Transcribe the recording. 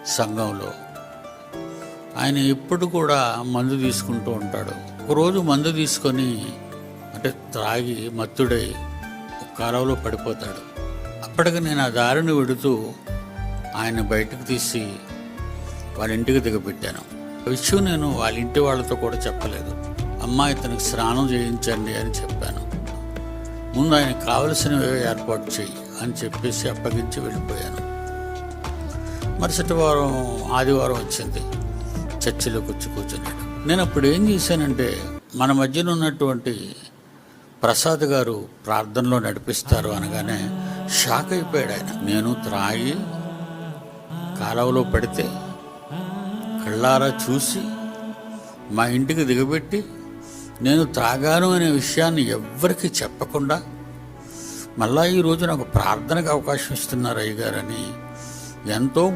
సంఘంలో. ఆయన ఎప్పుడు కూడా మందు తీసుకుంటూ ఉంటాడు. ఒకరోజు మందు తీసుకొని అంటే త్రాగి మత్తుడై ఒక కాలువలో పడిపోతాడు. అప్పటికి నేను ఆ దారిని వెడుతూ ఆయన బయటకు తీసి వాళ్ళ ఇంటికి దిగబెట్టాను. ఆ విషయం నేను వాళ్ళ ఇంటి వాళ్ళతో కూడా చెప్పలేదు. అమ్మ, ఇతనికి స్నానం చేయించండి అని చెప్పాను. ముందు ఆయన కావలసినవి ఏర్పాటు చేయి అని చెప్పేసి అప్పగించి వెళ్ళిపోయాను. మరుసటి వారం ఆదివారం వచ్చింది. చర్చిలోకి వచ్చి కూర్చున్నాడు. నేను అప్పుడు ఏం చేశానంటే, మన మధ్యన ఉన్నటువంటి ప్రసాద్ గారు ప్రార్థనలో నడిపిస్తారు అనగానే షాక్ అయిపోయాడు ఆయన. నేను త్రాగి కాలువలో పడితే కళ్ళారా చూసి మా ఇంటికి దిగబెట్టి నేను త్రాగాను అనే విషయాన్ని ఎవ్వరికీ చెప్పకుండా మళ్ళా ఈరోజు నాకు ప్రార్థనకు అవకాశం ఇస్తున్నారు అయ్యగారని ఎంతో